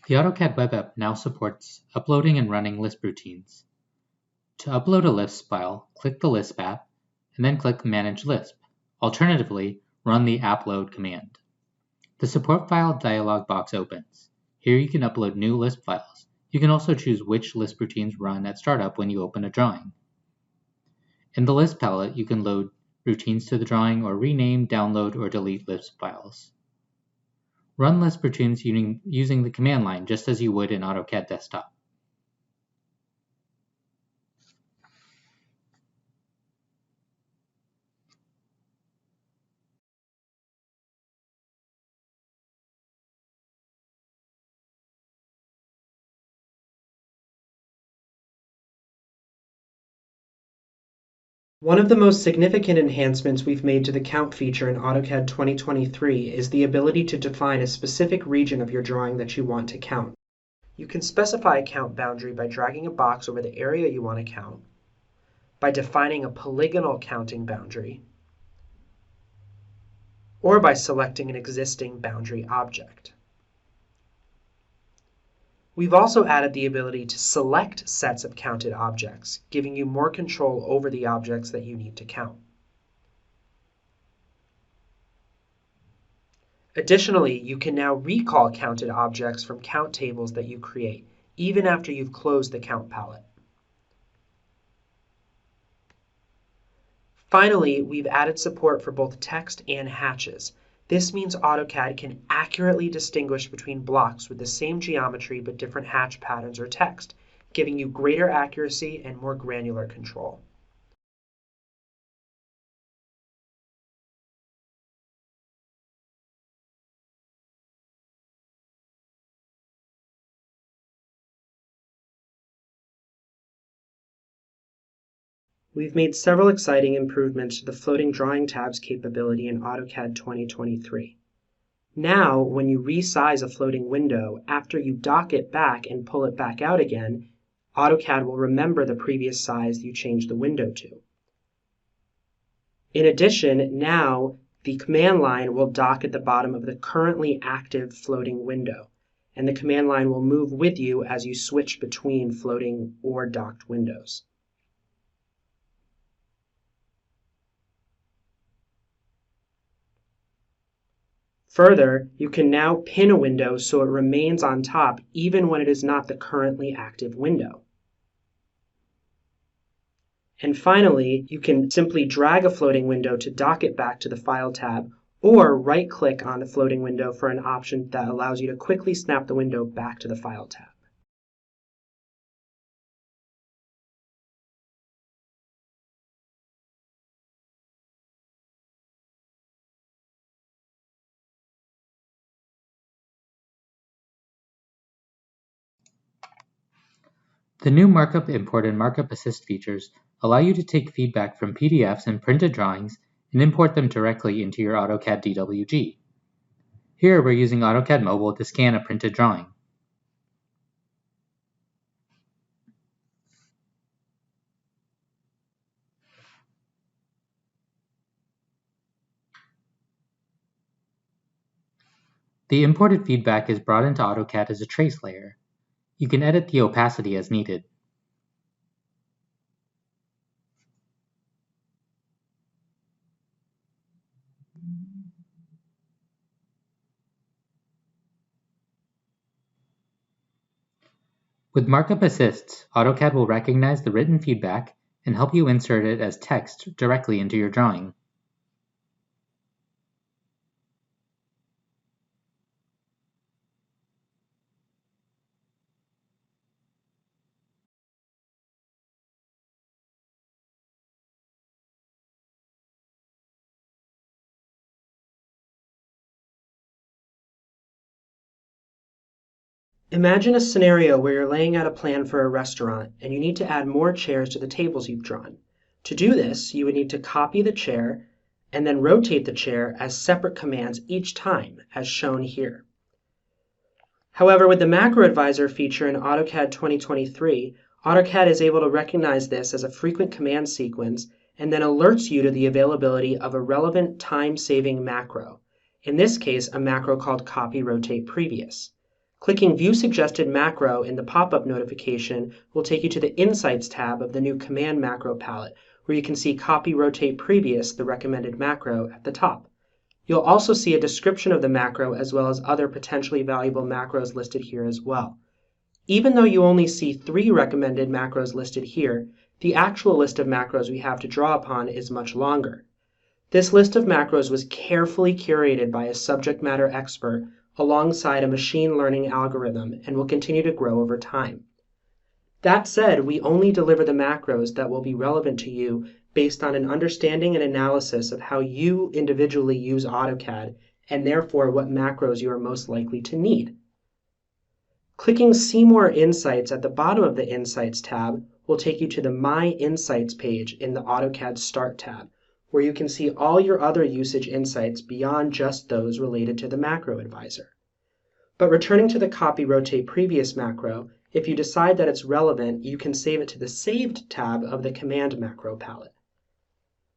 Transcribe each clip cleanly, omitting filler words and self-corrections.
The AutoCAD web app now supports uploading and running Lisp routines. To upload a Lisp file, click the Lisp app, and then click Manage Lisp. Alternatively, run the appload command. The support file dialog box opens. Here you can upload new Lisp files. You can also choose which Lisp routines run at startup when you open a drawing. In the Lisp palette, you can load routines to the drawing or rename, download, or delete Lisp files. Run Lisp routines using the command line just as you would in AutoCAD Desktop. One of the most significant enhancements we've made to the count feature in AutoCAD 2023 is the ability to define a specific region of your drawing that you want to count. You can specify a count boundary by dragging a box over the area you want to count, by defining a polygonal counting boundary, or by selecting an existing boundary object. We've also added the ability to select sets of counted objects, giving you more control over the objects that you need to count. Additionally, you can now recall counted objects from count tables that you create, even after you've closed the count palette. Finally, we've added support for both text and hatches. This means AutoCAD can accurately distinguish between blocks with the same geometry but different hatch patterns or text, giving you greater accuracy and more granular control. We've made several exciting improvements to the floating drawing tabs capability in AutoCAD 2023. Now, when you resize a floating window, after you dock it back and pull it back out again, AutoCAD will remember the previous size you changed the window to. In addition, now the command line will dock at the bottom of the currently active floating window, and the command line will move with you as you switch between floating or docked windows. Further, you can now pin a window so it remains on top even when it is not the currently active window. And finally, you can simply drag a floating window to dock it back to the File tab, or right-click on the floating window for an option that allows you to quickly snap the window back to the File tab. The new Markup Import and Markup Assist features allow you to take feedback from PDFs and printed drawings and import them directly into your AutoCAD DWG. Here we're using AutoCAD Mobile to scan a printed drawing. The imported feedback is brought into AutoCAD as a trace layer. You can edit the opacity as needed. With Markup Assists, AutoCAD will recognize the written feedback and help you insert it as text directly into your drawing. Imagine a scenario where you're laying out a plan for a restaurant and you need to add more chairs to the tables you've drawn. To do this, you would need to copy the chair and then rotate the chair as separate commands each time, as shown here. However, with the Macro Advisor feature in AutoCAD 2023, AutoCAD is able to recognize this as a frequent command sequence and then alerts you to the availability of a relevant time-saving macro, in this case a macro called Copy Rotate Previous. Clicking View Suggested Macro in the pop-up notification will take you to the Insights tab of the new Command Macro palette, where you can see Copy Rotate Previous, the recommended macro, at the top. You'll also see a description of the macro as well as other potentially valuable macros listed here as well. Even though you only see 3 recommended macros listed here, the actual list of macros we have to draw upon is much longer. This list of macros was carefully curated by a subject matter expert alongside a machine learning algorithm and will continue to grow over time. That said, we only deliver the macros that will be relevant to you based on an understanding and analysis of how you individually use AutoCAD and therefore what macros you are most likely to need. Clicking See More Insights at the bottom of the Insights tab will take you to the My Insights page in the AutoCAD Start tab, where you can see all your other usage insights beyond just those related to the Macro Advisor. But returning to the Copy Rotate Previous macro, if you decide that it's relevant, you can save it to the Saved tab of the Command Macro palette.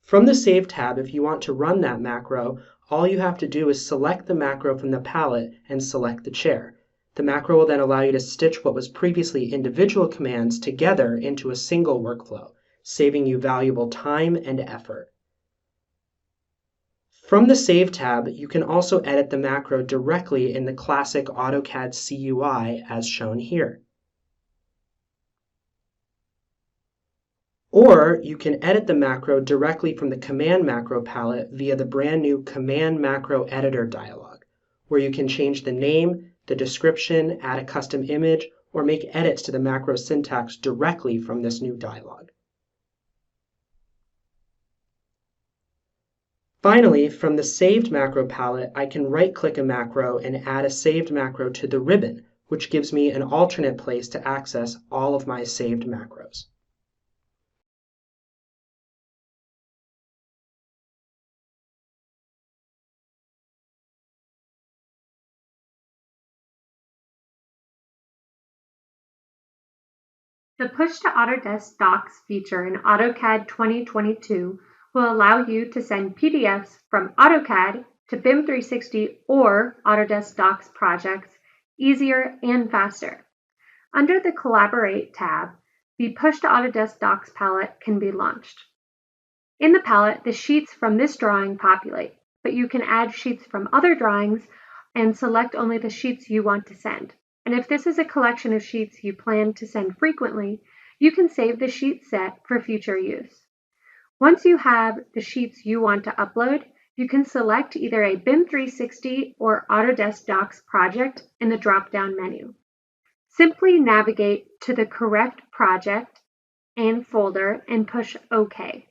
From the Save tab, if you want to run that macro, all you have to do is select the macro from the palette and select the chair. The macro will then allow you to stitch what was previously individual commands together into a single workflow, saving you valuable time and effort. From the Save tab, you can also edit the macro directly in the classic AutoCAD CUI as shown here. Or you can edit the macro directly from the Command Macro palette via the brand new Command Macro Editor dialog, where you can change the name, the description, add a custom image, or make edits to the macro syntax directly from this new dialog. Finally, from the Saved Macro palette, I can right-click a macro and add a saved macro to the ribbon, which gives me an alternate place to access all of my saved macros. The Push to Autodesk Docs feature in AutoCAD 2022 will allow you to send PDFs from AutoCAD to BIM 360 or Autodesk Docs projects easier and faster. Under the Collaborate tab, the Push to Autodesk Docs palette can be launched. In the palette, the sheets from this drawing populate, but you can add sheets from other drawings and select only the sheets you want to send. And if this is a collection of sheets you plan to send frequently, you can save the sheet set for future use. Once you have the sheets you want to upload, you can select either a BIM 360 or Autodesk Docs project in the drop-down menu. Simply navigate to the correct project and folder and push OK.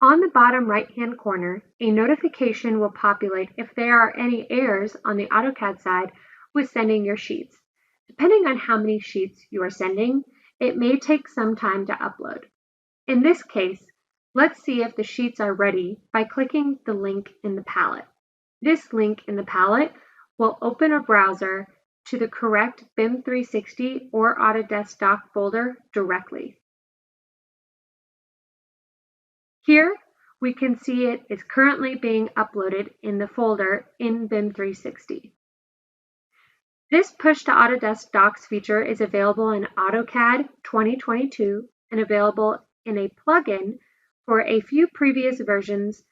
On the bottom right-hand corner, a notification will populate if there are any errors on the AutoCAD side with sending your sheets. Depending on how many sheets you are sending, it may take some time to upload. In this case, let's see if the sheets are ready by clicking the link in the palette. This link in the palette will open a browser to the correct BIM 360 or Autodesk Doc folder directly. Here, we can see it is currently being uploaded in the folder in BIM 360. This Push to Autodesk Docs feature is available in AutoCAD 2022 and available in a plugin for a few previous versions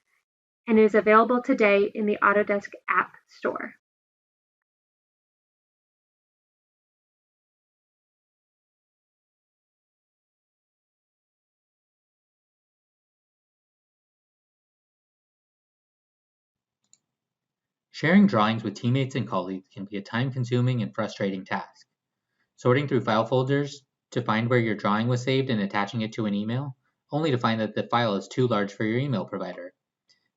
and is available today in the Autodesk App Store. Sharing drawings with teammates and colleagues can be a time-consuming and frustrating task. Sorting through file folders to find where your drawing was saved and attaching it to an email, only to find that the file is too large for your email provider.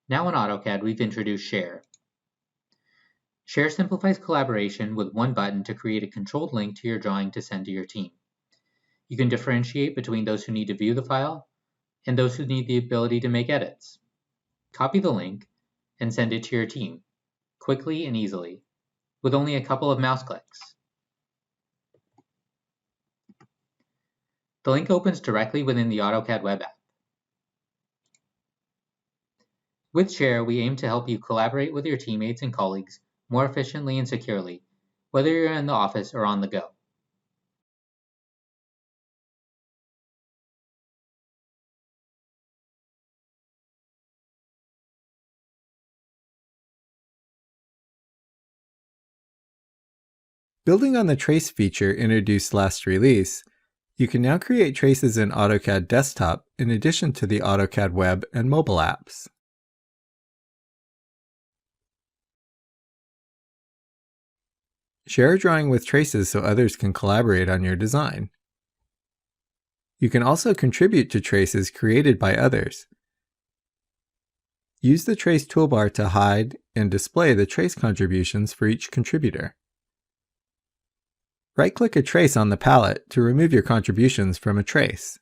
Now in AutoCAD, we've introduced Share. Share simplifies collaboration with one button to create a controlled link to your drawing to send to your team. You can differentiate between those who need to view the file and those who need the ability to make edits. Copy the link and send it to your team, quickly and easily, with only a couple of mouse clicks. The link opens directly within the AutoCAD web app. With Share, we aim to help you collaborate with your teammates and colleagues more efficiently and securely, whether you're in the office or on the go. Building on the trace feature introduced last release, you can now create traces in AutoCAD Desktop in addition to the AutoCAD web and mobile apps. Share a drawing with traces so others can collaborate on your design. You can also contribute to traces created by others. Use the Trace toolbar to hide and display the trace contributions for each contributor. Right-click a trace on the palette to remove your contributions from a trace.